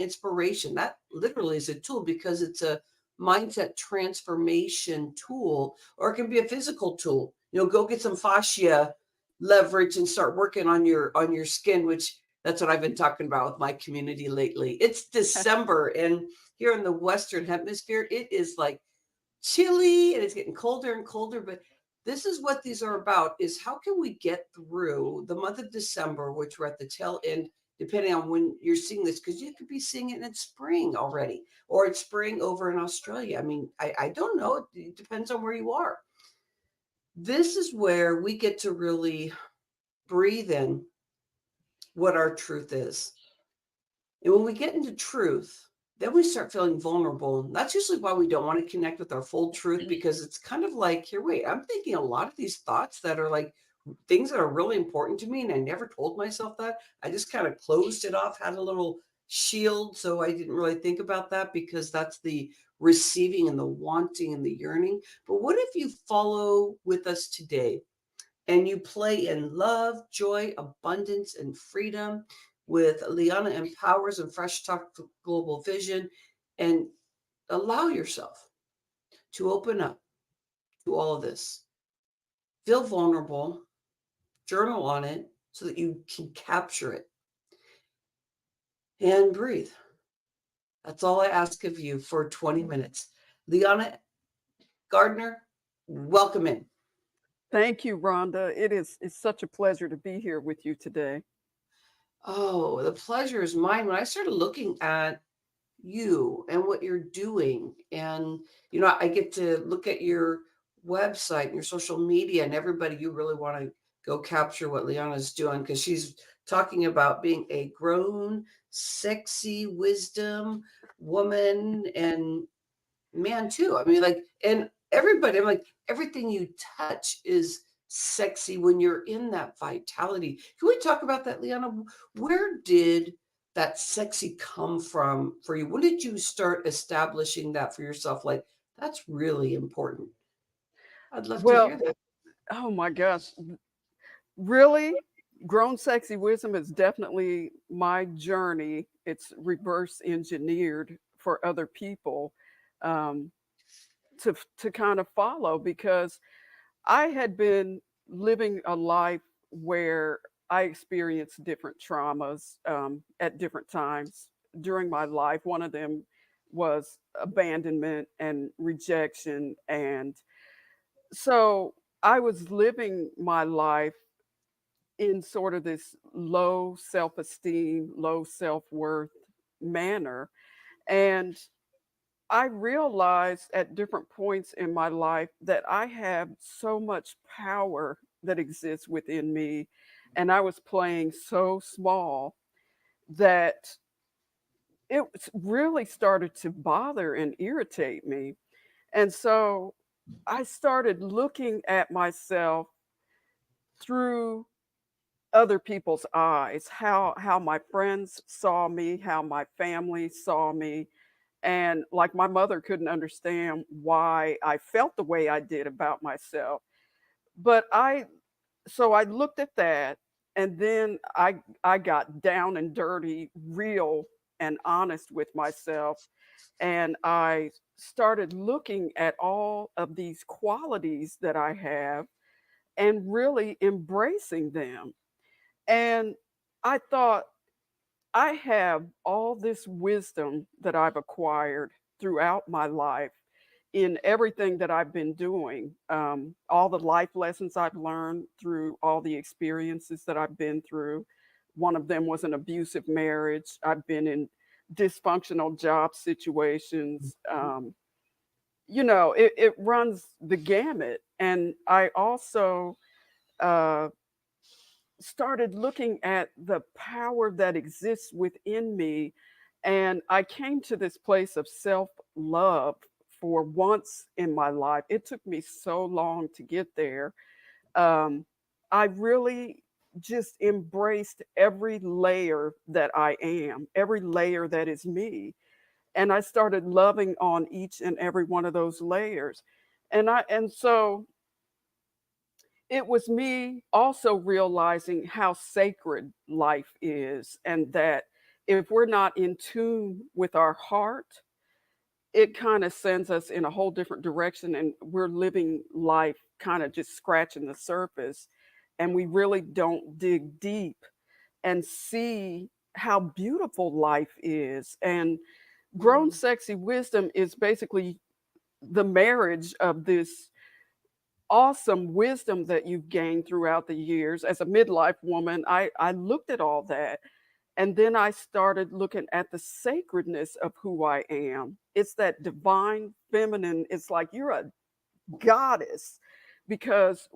inspiration. That literally is a tool because it's a mindset transformation tool, or it can be a physical tool. Go get some fascia leverage and start working on your skin, which that's what I've been talking about with my community lately. It's December, and here in the Western Hemisphere, it is like chilly and it's getting colder and colder. But this is what these are about: is how can we get through the month of December, which we're at the tail end, depending on when you're seeing this, because you could be seeing it in spring already, or it's spring over in Australia. I mean, I don't know. It depends on where you are. This is where we get to really breathe in what our truth is. And when we get into truth, then we start feeling vulnerable. And that's usually why we don't want to connect with our full truth, because it's kind of like, here, wait, I'm thinking a lot of these thoughts that are like things that are really important to me. And I never told myself that. I just kind of closed it off, had a little shield. So I didn't really think about that, because that's the receiving and the wanting and the yearning. But what if you follow with us today and you play in love, joy, abundance, and freedom with Lianna Empowers and Fresh Talk Global Vision, and allow yourself to open up to all of this. Feel vulnerable, journal on it so that you can capture it, and breathe. That's all I ask of you for 20 minutes. Lianna Gardner, welcome in. Thank you, Rhonda. It's such a pleasure to be here with you today. Oh, the pleasure is mine. When I started looking at you and what you're doing, and I get to look at your website and your social media, and everybody, you really want to go capture what Liana's doing, because she's talking about being a grown, sexy wisdom woman and man too. I mean, like, and everybody, I'm like, everything you touch is sexy when you're in that vitality. Can we talk about that, Liana? Where did that sexy come from for you? When did you start establishing that for yourself? Like, that's really important. I'd love to Well, hear that. oh my gosh, really? Grown Sexy Wisdom is definitely my journey. It's reverse engineered for other people um, to kind of follow, because I had been living a life where I experienced different traumas at different times during my life. One of them was abandonment and rejection. And so I was living my life in sort of this low self esteem, low self worth manner. And I realized at different points in my life that I have so much power that exists within me. And I was playing so small that really started to bother and irritate me. And so I started looking at myself through other people's eyes, how my friends saw me, how my family saw me. And like my mother couldn't understand why I felt the way I did about myself. But I looked at that, and then I got down and dirty, real and honest with myself, and I started looking at all of these qualities that I have and really embracing them. And I thought, I have all this wisdom that I've acquired throughout my life in everything that I've been doing, all the life lessons I've learned through all the experiences that I've been through. One of them was an abusive marriage. I've been in dysfunctional job situations. It runs the gamut. And I also uh, started looking at the power that exists within me. And I came to this place of self love for once in my life. It took me so long to get there. Um, I really just embraced every layer that I am, every layer that is me. And I started loving on each and every one of those layers. And so it was me also realizing how sacred life is, and that if we're not in tune with our heart, it kind of sends us in a whole different direction, and we're living life kind of just scratching the surface, and we really don't dig deep and see how beautiful life is. And grown Mm, sexy wisdom is basically the marriage of this awesome wisdom that you've gained throughout the years. As a midlife woman, I looked at all that, and then I started looking at the sacredness of who I am. It's that divine feminine. It's like you're a goddess, because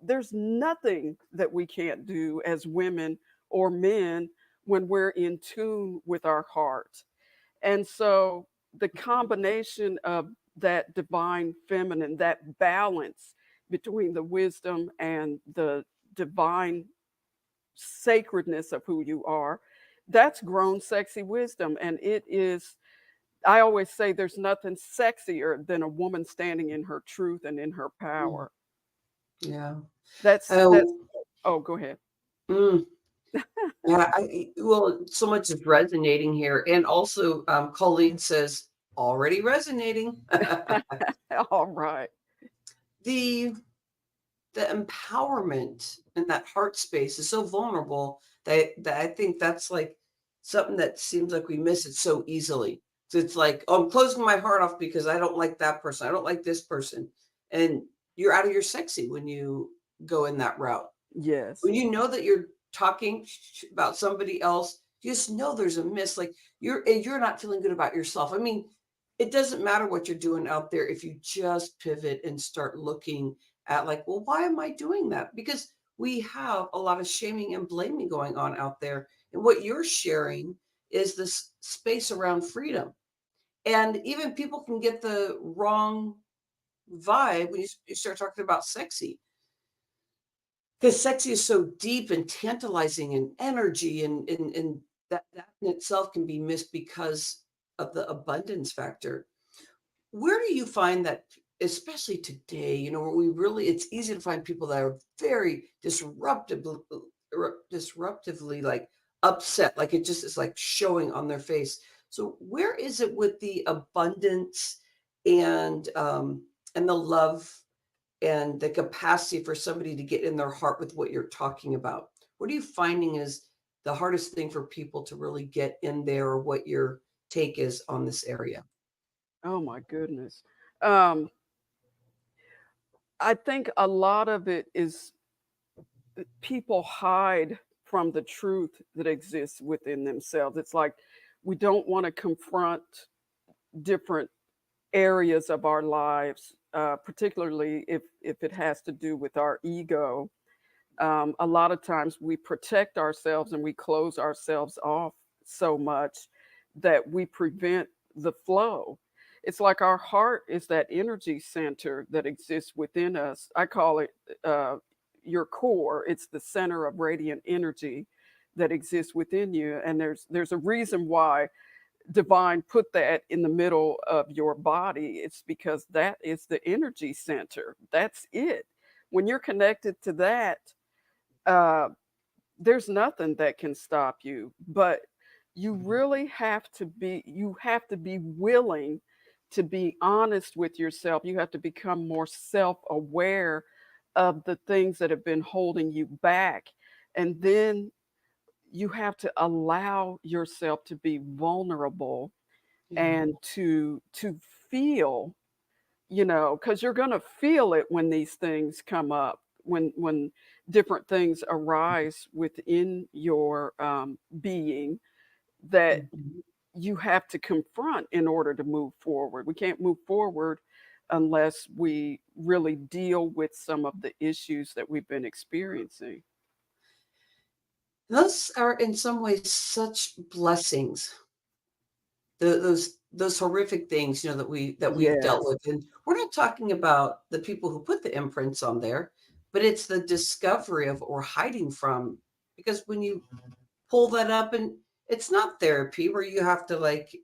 there's nothing that we can't do as women or men when we're in tune with our heart. And so the combination of that divine feminine, that balance between the wisdom and the divine sacredness of who you are, that's grown sexy wisdom. And it is, I always say there's nothing sexier than a woman standing in her truth and in her mm, power. yeah. That's Oh, oh, go ahead. mm, yeah. Well, so much is resonating here, and also, Colleen says already resonating. All right. the the empowerment in that heart space is so vulnerable that I think that's like something that seems like we miss it so easily. So it's like, oh, I'm closing my heart off because I don't like that person. I don't like this person. And you're out of your sexy when you go in that route. Yes. When you know that you're talking about somebody else, you just know there's a miss. Like you're not feeling good about yourself. I mean, it doesn't matter what you're doing out there if you just pivot and start looking at like, well, why am I doing that? Because we have a lot of shaming and blaming going on out there. And what you're sharing is this space around freedom. And even people can get the wrong vibe when you start talking about sexy, because sexy is so deep and tantalizing and energy and that in itself can be missed because of the abundance factor. Where do you find that, especially today, where we really it's easy to find people that are very disruptively like upset, like it just is like showing on their face. So where is it with the abundance and the love and the capacity for somebody to get in their heart with what you're talking about? What are you finding is the hardest thing for people to really get in there, or what your take is on this area? Oh my goodness. Um, I think a lot of it is people hide from the truth that exists within themselves. It's like we don't want to confront different areas of our lives, particularly if it has to do with our ego. A lot of times we protect ourselves and we close ourselves off so much that we prevent the flow. It's like our heart is that energy center that exists within us. I call it your core. It's the center of radiant energy that exists within you. And there's a reason why divine put that in the middle of your body. It's because that is the energy center. That's it. When you're connected to that, uh, there's nothing that can stop you. But you have to be willing to be honest with yourself. You have to become more self-aware of the things that have been holding you back. And then you have to allow yourself to be vulnerable Yeah. and to feel, because you're going to feel it when these things come up, when different things arise within your being that Mhm. you have to confront in order to move forward. We can't move forward unless we really deal with some of the issues that we've been experiencing. Those are in some ways such blessings. Those horrific things, that we've dealt Yes. with, and we're not talking about the people who put the imprints on there, but it's the discovery of or hiding from. Because when you pull that up, and it's not therapy where you have to like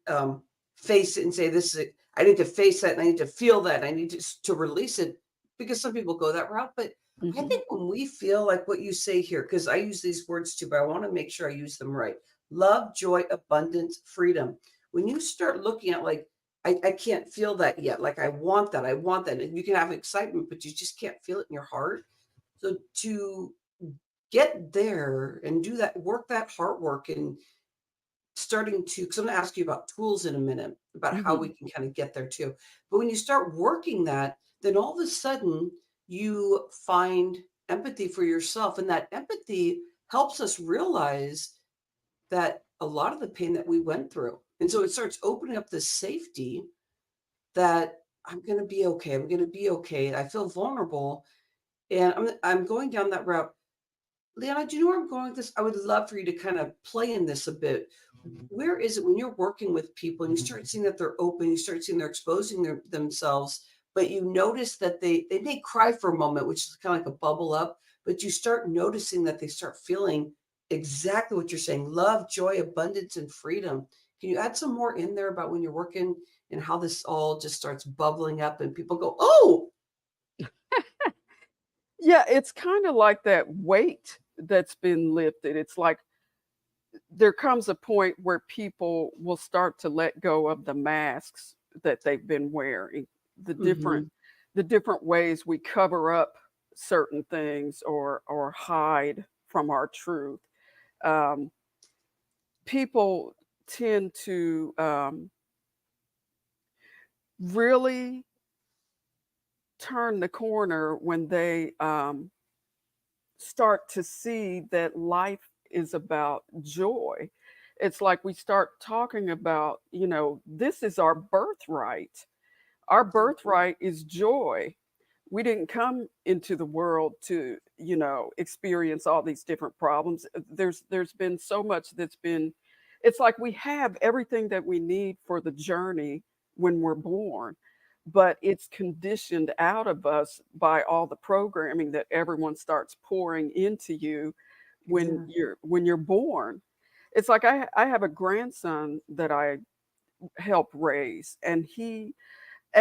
face it and say, this is I need to face that and I need to feel that and I need to release it, because some people go that route. But I Hmm. think when we feel like what you say here, because I use these words too, but I want to make sure I use them right. love, joy, abundance, freedom. When you start looking at like, I can't feel that yet. Like I want that. I want that. And you can have excitement, but you just can't feel it in your heart. So to get there and do that, work that heart work and starting to, because I'm going to ask you about tools in a minute, about how we Mhm. can kind of get there too. But when you start working that, then all of a sudden you find empathy for yourself. And that empathy helps us realize that a lot of the pain that we went through. And so it starts opening up this safety that I'm going to be okay. I'm going to be okay. I feel vulnerable. And I'm going down that route. Lianna, do you know where I'm going with this? I would love for you to kind of play in this a bit. Where is it when you're working with people and you start seeing that they're open, you start seeing they're exposing themselves, but you notice that they may cry for a moment, which is kind of like a bubble up, but you start noticing that they start feeling exactly what you're saying: love, joy, abundance, and freedom. Can you add some more in there about when you're working and how this all just starts bubbling up and people go, oh, Yeah, it's kinda like that weight that's been lifted. It's like there comes a point where people will start to let go of the masks that they've been wearing, the different mm-hmm, the different ways we cover up certain things or hide from our truth. Um, People tend to, really turn the corner when they, start to see that life is about joy. It's like we start talking about, this is our birthright. Our birthright is joy. We didn't come into the world to, experience all these different problems. There's been so much that's been it's like we have everything that we need for the journey when we're born, but it's conditioned out of us by all the programming that everyone starts pouring into you when yeah, you're born. It's like I have a grandson that I help raise, and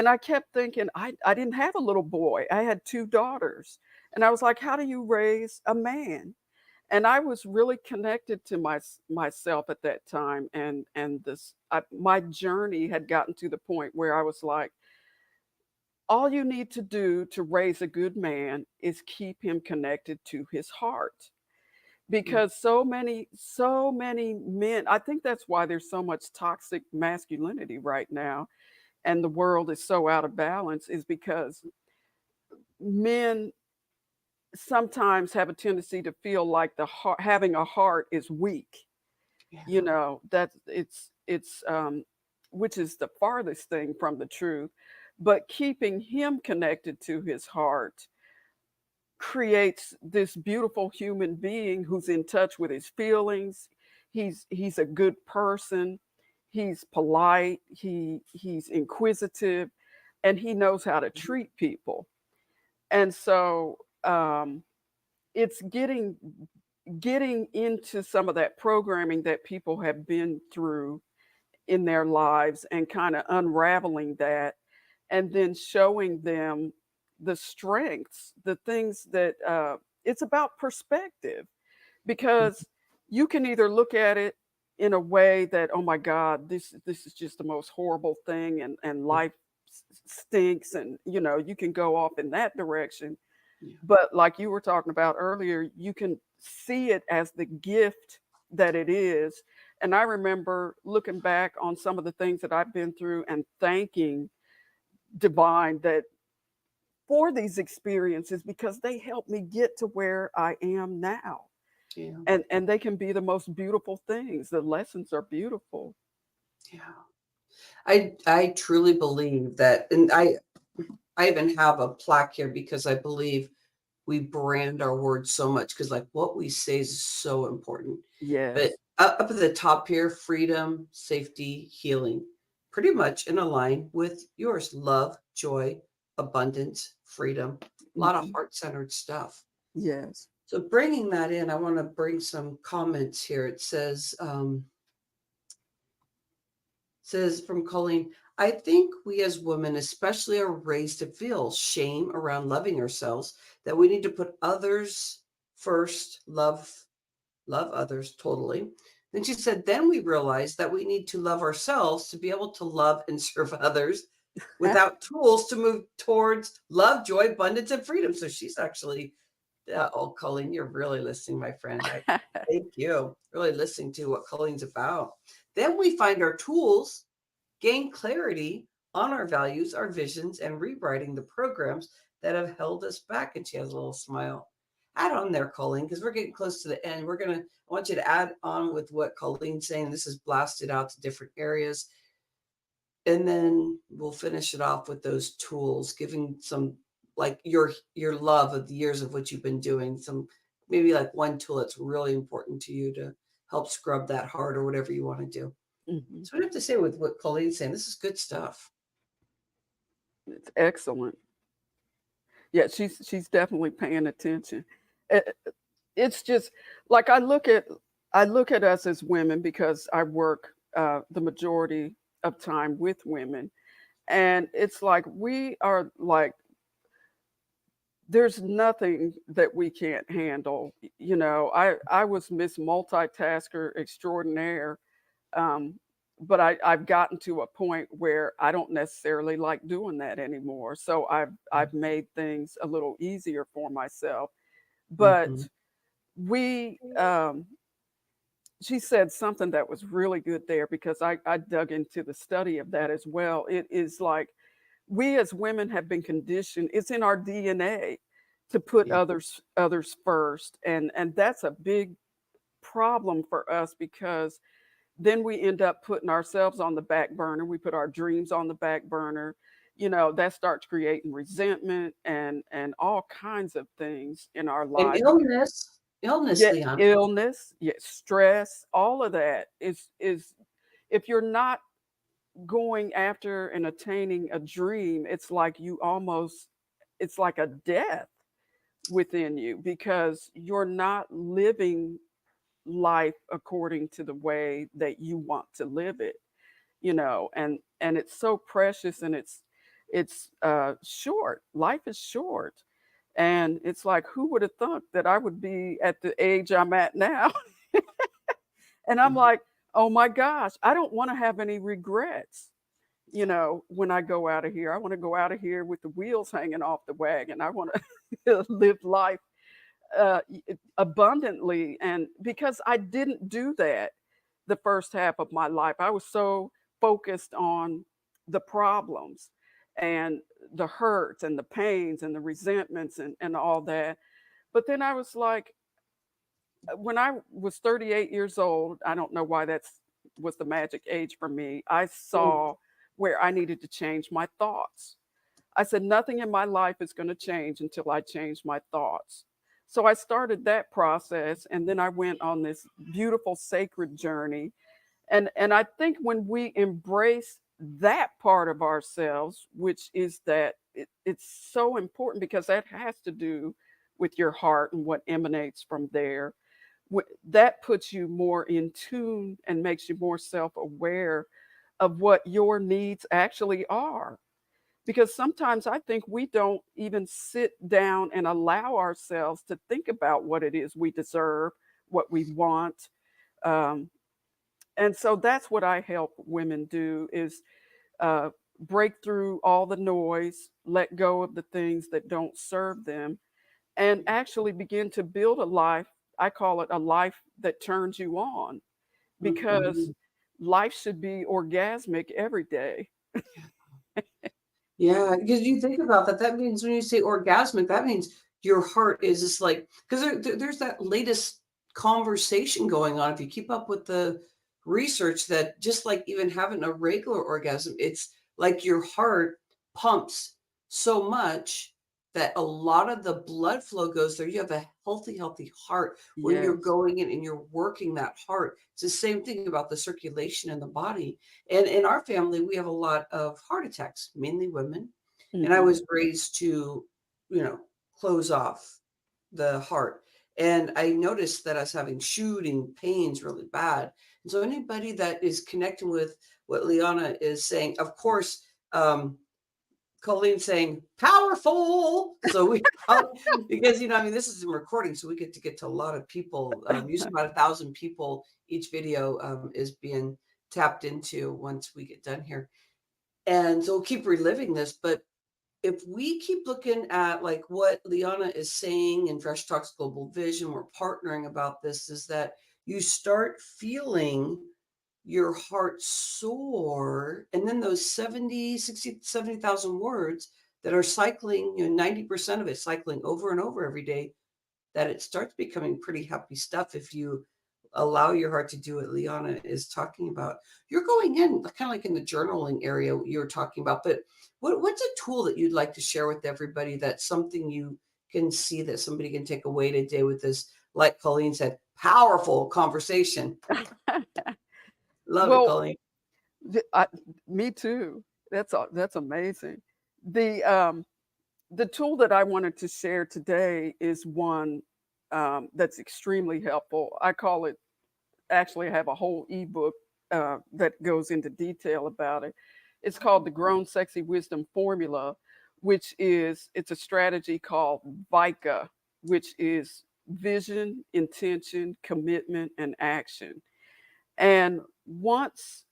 I kept thinking, I didn't have a little boy. I had 2 daughters. And I was like, how do you raise a man? And I was really connected to myself at that time, and my journey had gotten to the point where I was like, all you need to do to raise a good man is keep him connected to his heart. yeah, Because so many men, I think that's why there's so much toxic masculinity right now and the world is so out of balance, is because men sometimes have a tendency to feel like having a heart is weak. yeah. That which is the farthest thing from the truth. But keeping him connected to his heart creates this beautiful human being who's in touch with his feelings. He's a good person. He's polite. He's inquisitive, and he knows how to treat people. And so it's getting into some of that programming that people have been through in their lives and kind of unraveling that, and then showing them the strengths, the things that it's about perspective, because you can either look at it in a way that, oh my God, this is just the most horrible thing, and life stinks, and you can go off in that direction. Yeah. But like you were talking about earlier, you can see it as the gift that it is. And I remember looking back on some of the things that I've been through and thanking divine that for these experiences, because they helped me get to where I am now. Yeah. And they can be the most beautiful things. The lessons are beautiful. Yeah. I truly believe that, and I even have a plaque here because I believe we brand our words so much because like what we say is so important. But Yes. up at the top here, freedom, safety, healing, pretty much in a line with yours: love, joy, abundance, freedom, a lot of Mhm. heart-centered stuff. Yes. So bringing that in, I want to bring some comments here. It says from Colleen, I think we as women especially are raised to feel shame around loving ourselves, that we need to put others first, love others totally. Then she said, then we realized that we need to love ourselves to be able to love and serve others without tools to move towards love, joy, abundance, and freedom. So she's actually, oh, Colleen, you're really listening, my friend. I thank you. Really listening to what Colleen's about. Then we find our tools, gain clarity on our values, our visions, and rewriting the programs that have held us back. And she has a little smile. Add on there, Colleen, because we're getting close to the end. I want you to add on with what Colleen's saying. This is blasted out to different areas. And then we'll finish it off with those tools, giving some like your love of the years of what you've been doing, some maybe like one tool that's really important to you to help scrub that heart or whatever you want to do. Mhm. So I have to say with what Colleen's saying, this is good stuff. It's excellent. Yeah, she's definitely paying attention. Uh, It's just like I look at us as women because I work the majority of time with women, and it's like we are like there's nothing that we can't handle. You know, I was Miss Multitasker Extraordinaire, um, but I've gotten to a point where I don't necessarily like doing that anymore. So I've made things a little easier for myself. But Mm-hmm. we she said something that was really good there because I dug into the study of that as well. It is like we as women have been conditioned, it's in our DNA to put Yeah. others first. And that's a big problem for us because then we end up putting ourselves on the back burner. We put our dreams on the back burner. You know, that starts creating resentment and all kinds of things in our And life. illness, Yeah, Leon. illness, yeah, stress, all of that is if you're not going after and attaining a dream, it's like you almost it's like a death within you because you're not living life according to the way that you want to live it, you know, and it's so precious and it's short. Life is short. And it's like, who would have thought that I would be at the age I'm at now? And I'm Mhm. like, oh my gosh, I don't want to have any regrets. You know, when I go out of here, I want to go out of here with the wheels hanging off the wagon. I want to live life abundantly. And because I didn't do that the first half of my life, I was so focused on the problems and the hurts and the pains and the resentments and all that. But then I was like, when I was 38 years old, I don't know why that's was the magic age for me. I Mm. saw where I needed to change my thoughts. I said nothing in my life is going to change until I change my thoughts. So I started that process and then I went on this beautiful sacred journey. And I think when we embrace that part of ourselves, which is that it's so important because that has to do with your heart and what emanates from there, that puts you more in tune and makes you more self-aware of what your needs actually are. Because sometimes I think we don't even sit down and allow ourselves to think about what it is we deserve, what we want. Um, and so that's what I help women do is uh, break through all the noise, let go of the things that don't serve them, and actually begin to build a life. I call it a life that turns you on because Mhm. life should be orgasmic every day. Yeah, because you think about that, that means when you say orgasmic, that means your heart is just like because there's that latest conversation going on. If you keep up with the research, that just like even having a regular orgasm, it's like your heart pumps so much that a lot of the blood flow goes there. You have a healthy heart when you're Yes. going in and you're working that heart. It's the same thing about the circulation in the body. And in our family, we have a lot of heart attacks, mainly women. And I Hmm. was raised to, you know, close off the heart. And I noticed that I was having shooting pains really bad. And so anybody that is connecting with what Liana is saying, of course, Colleen saying powerful. So we because I mean this is in recording, so we get to a lot of people. Usually about 1,000 people each video is being tapped into once we get done here. And so we'll keep reliving this, but if we keep looking at like what Lianna is saying in Fresh Talks Global Vision, we're partnering about this, is that you start feeling your heart soar, and then those 70, 60, 70,000 words that are cycling, 90% of it cycling over and over every day, that it starts becoming pretty happy stuff if you allow your heart to do what Liana is talking about. You're going in kind of like in the journaling area you were talking about, but what's a tool that you'd like to share with everybody, that's something you can see that somebody can take away today with this, like Colleen said, powerful conversation? Love it, Well, Colleen. I, me too. That's amazing. The the tool that I wanted to share today is one that's extremely helpful. I call it, actually, I have a whole ebook that goes into detail about it. It's called the Grown Sexy Wisdom Formula, which is, it's a strategy called VICA, which is vision, intention, commitment, and action. And once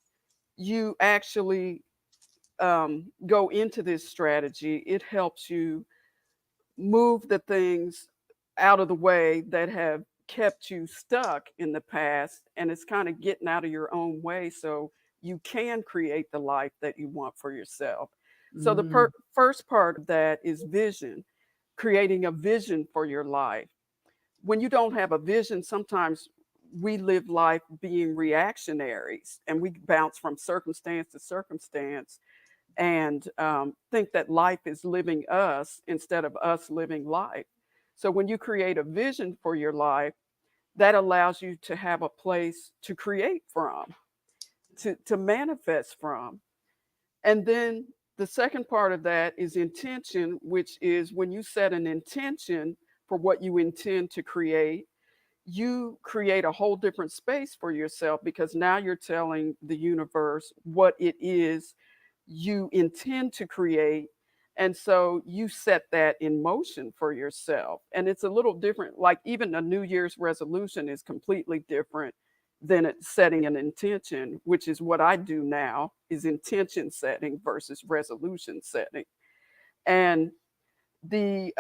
you actually go into this strategy, it helps you move the things out of the way that have kept you stuck in the past. And it's kind of getting out of your own way so you can create the life that you want for yourself. So, the Mm, first part of that is vision, creating a vision for your life. When you don't have a vision, sometimes we live life being reactionaries and we bounce from circumstance to circumstance and think that life is living us instead of us living life. So when you create a vision for your life, that allows you to have a place to create from, to manifest from. And then the second part of that is intention, which is when you set an intention for what you intend to create, you create a whole different space for yourself because now you're telling the universe what it is you intend to create. And so you set that in motion for yourself. And it's a little different. Like even a New Year's resolution is completely different than it setting an intention, which is what I do now, is intention setting versus resolution setting. And the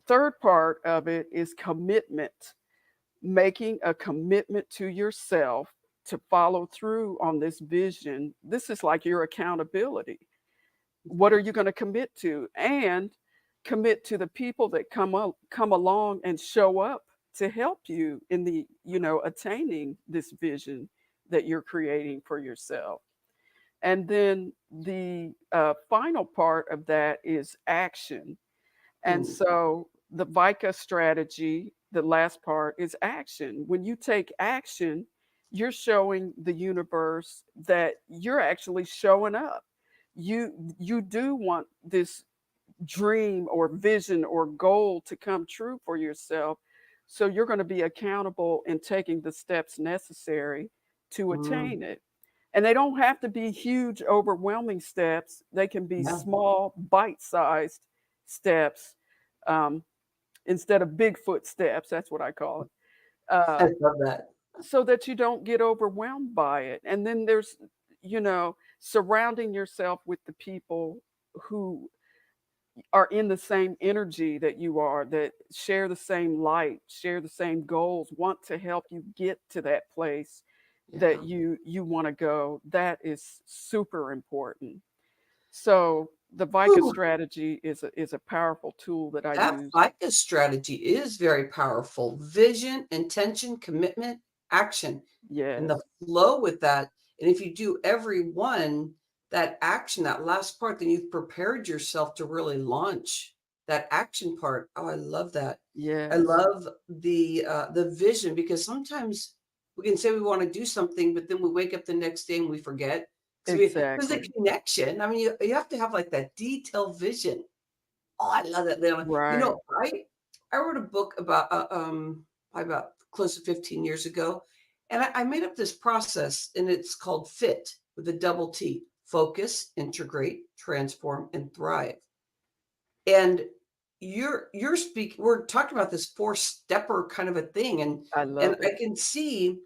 third part of it is commitment, making a commitment to yourself to follow through on this vision. This is like your accountability. What are you going to commit to? And commit to the people that come along and show up to help you in the, attaining this vision that you're creating for yourself. And then the final part of that is action. And mm, so the VICA strategy, the last part is action. When you take action, you're showing the universe that you're actually showing up. You do want this dream or vision or goal to come true for yourself. So you're going to be accountable in taking the steps necessary to mm. attain it. And they don't have to be huge, overwhelming steps. They can be Yeah, small, bite sized steps um, instead of Bigfoot steps. That's what I call it. I Uh, love that. so that you don't get overwhelmed by it. And then there's, surrounding yourself with the people who are in the same energy that you are, that share the same light, share the same goals, want to help you get to that place that Yeah. you want to go. That is super important. So the VICA Whew. strategy is a powerful tool that I That use. FICA strategy is very powerful. Vision, intention, commitment, action, and the Yes, flow with that. And if you do every one, that action, that last part, then you've prepared yourself to really launch that action part. Oh, I love that. I yes, love the vision, because sometimes we can say we want to do something, but then we wake up the next day and we forget. Because the exactly. connection, I mean, you have to have like that detailed vision. Oh, I love that, Leona. Right. I wrote a book about about close to 15 years ago, and I made up this process, and it's called FIT with a double T. focus, integrate, transform, and thrive. And you're speaking, we're talking about this four-stepper kind of a thing. I And love I it. can see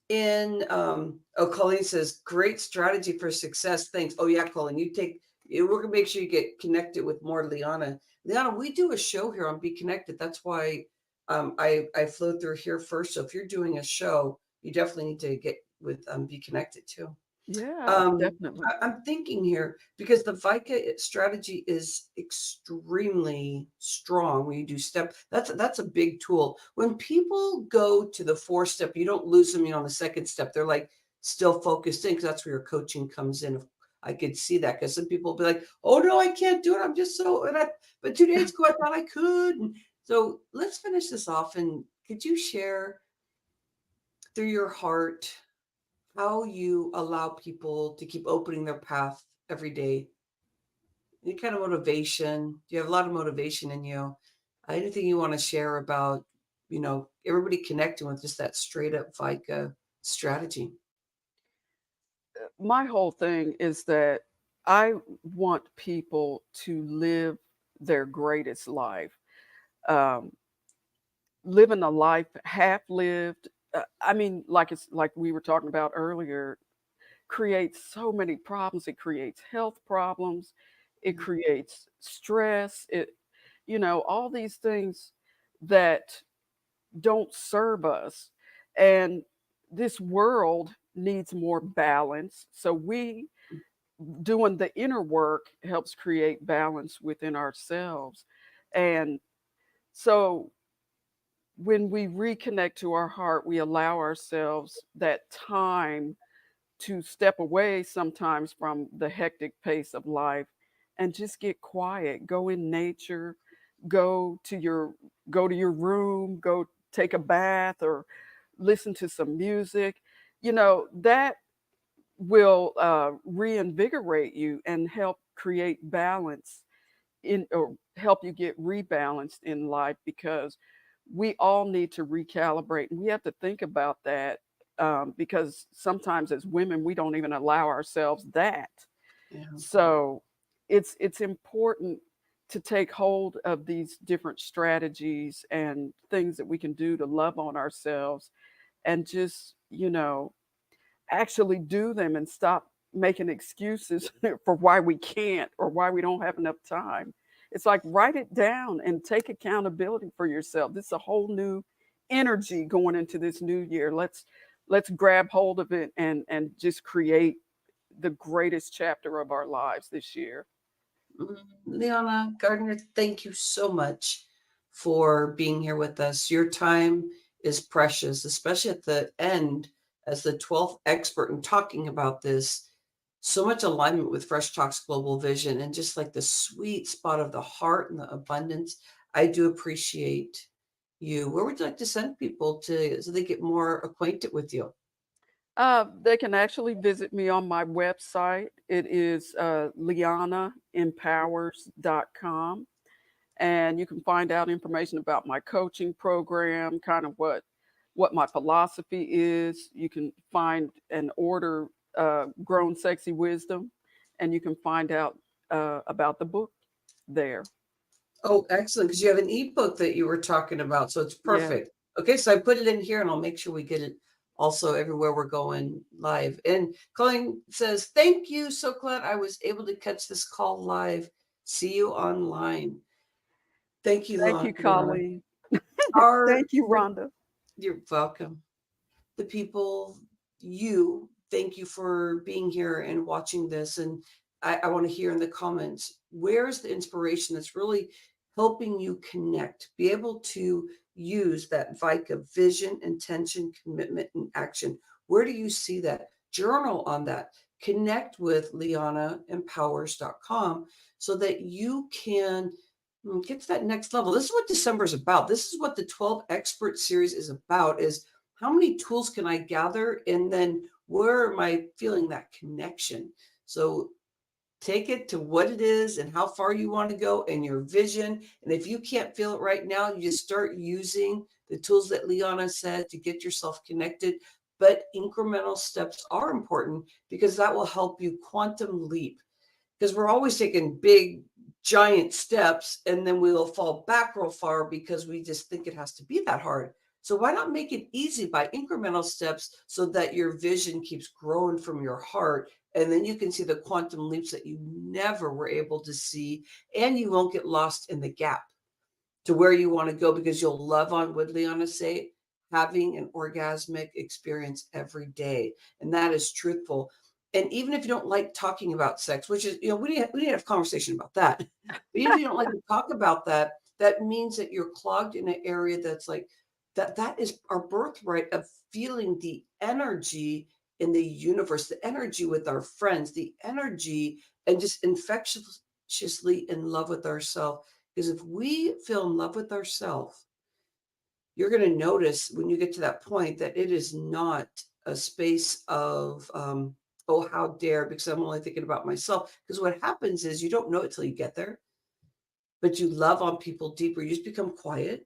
in oh, Colleen says, great strategy for success. Thanks. Oh yeah, Colleen, we're gonna make sure you get connected with more Lianna. Lianna, we do a show here on Be Connected. That's why I flew through here first. So if you're doing a show, you definitely need to get with Be Connected too. Yeah, definitely. I'm thinking here because the VICA strategy is extremely strong when you do step. That's a big tool. When people go to the 4-step, you don't lose them, on the second step. They're like still focused in because that's where your coaching comes in. I could see that because some people will be like, "Oh no, I can't do it. I'm just so," but 2 days ago I thought I could. And so let's finish this off. And could you share through your heart how you allow people to keep opening their path every day? Any kind of motivation? Do you have a lot of motivation in you? Anything you want to share about, everybody connecting with just that straight up VICA strategy? My whole thing is that I want people to live their greatest life. Um, Living a life half lived, I mean, like it's like we were talking about earlier, creates so many problems. It creates health problems. It Mhm. creates stress. All these things that don't serve us. And this world needs more balance. So we doing the inner work helps create balance within ourselves. And so when we reconnect to our heart, we allow ourselves that time to step away sometimes from the hectic pace of life and just get quiet, go in nature, go to your go to your room, go take a bath or listen to some music. That will reinvigorate you and help create balance in or help you get rebalanced in life because we all need to recalibrate and we have to think about that because sometimes as women we don't even allow ourselves that. Yeah. So it's important to take hold of these different strategies and things that we can do to love on ourselves and just actually do them and stop making excuses for why we can't or why we don't have enough time. It's like write it down and take accountability for yourself. This is a whole new energy going into this new year. Let's grab hold of it and just create the greatest chapter of our lives this year. Lianna Gardner, thank you so much for being here with us. Your time is precious, especially at the end as the 12th expert and talking about this. So much alignment with Fresh Talks Global Vision and just like the sweet spot of the heart and the abundance. I do appreciate you. Where would you like to send people to so they get more acquainted with you? They can actually visit me on my website. It is lianaempowers.com. And you can find out information about my coaching program, kind of what my philosophy is. You can find and order Grown Sexy Wisdom, and you can find out about the book there. Oh, excellent. Because you have an ebook that you were talking about. So it's Yeah. perfect. Okay. So I put it in here and I'll make sure we get it also everywhere we're going live. And Colleen says, thank you. So glad I was able to catch this call live. See you online. Thank you, Thank you, Liana. Colleen. Our, Thank you, Rhonda. you're welcome. The people, you, thank you for being here and watching this. And I want to hear in the comments, where's the inspiration that's really helping you connect, be able to use that VICA vision, intention, commitment, and action? Where do you see that? Journal on that. Connect with lianaempowers.com so that you can get to that next level. This is what December is about. This is what the 12 expert series is about, is how many tools can I gather? And then where am I feeling that connection? So take it to what it is and how far you want to go and your vision. And if you can't feel it right now, you just start using the tools that Liana said to get yourself connected. but incremental steps are important because that will help you quantum leap. Because we're always taking big, giant steps and then we'll fall back real far because we just think it has to be that hard. So why not make it easy by incremental steps so that your vision keeps growing from your heart, and then you can see the quantum leaps that you never were able to see, and you won't get lost in the gap to where you want to go because you'll love on, would Lianna say, having an orgasmic experience every day. And that is truthful. And even if you don't like talking about sex, which is, we need to have a conversation about that. But even if you don't like to talk about that, that means that you're clogged in an area that's like, that is our birthright of feeling the energy in the universe, the energy with our friends, the energy, and just infectiously in love with ourselves. Because if we feel in love with ourselves, you're going to notice when you get to that point that it is not a space of, oh, how dare, because I'm only thinking about myself. Because what happens is you don't know it till you get there, but you love on people deeper. You just become quiet.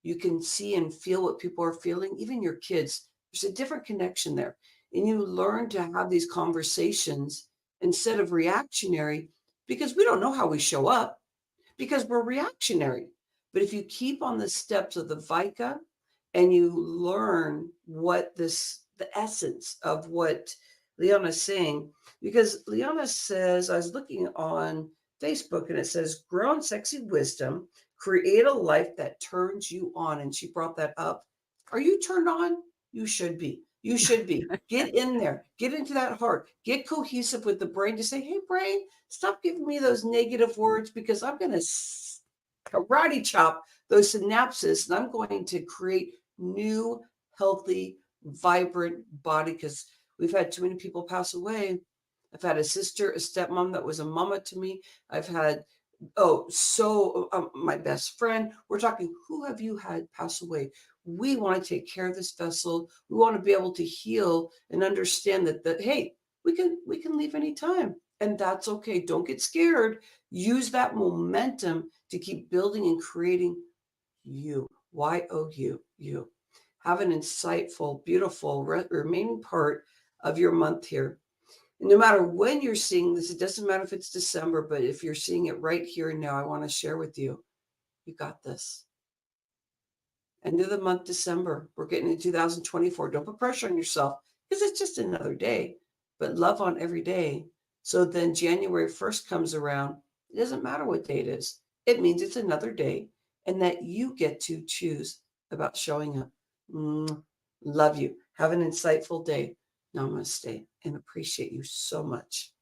You can see and feel what people are feeling, even your kids. There's a different connection there. And you learn to have these conversations instead of reactionary, because we don't know how we show up because we're reactionary. But if you keep on the steps of the Vika and you learn what the essence of what Lianna's saying, because Lianna says, I was looking on Facebook and it says, grow in sexy wisdom, create a life that turns you on. And she brought that up. Are you turned on? You should be. You should be. Get in there. Get into that heart. Get cohesive with the brain to say, hey, brain, stop giving me those negative words because I'm going to karate chop those synapses and I'm going to create new, healthy, vibrant body, because we've had too many people pass away. I've had a sister, a stepmom that was a mama to me. I've had, my best friend. We're talking, who have you had pass away? We want to take care of this vessel. We want to be able to heal and understand that hey, we can leave anytime. And that's okay. Don't get scared. Use that momentum to keep building and creating you. YOU. You. Have an insightful, beautiful remaining part of your month here. And no matter when you're seeing this, it doesn't matter if it's December, but if you're seeing it right here and now, I want to share with you, you got this. End of the month, December. We're getting into 2024. Don't put pressure on yourself because it's just another day, but love on every day. So then January 1st comes around. It doesn't matter what day it is. It means it's another day and that you get to choose about showing up. Love you. Have an insightful day. Namaste and appreciate you so much.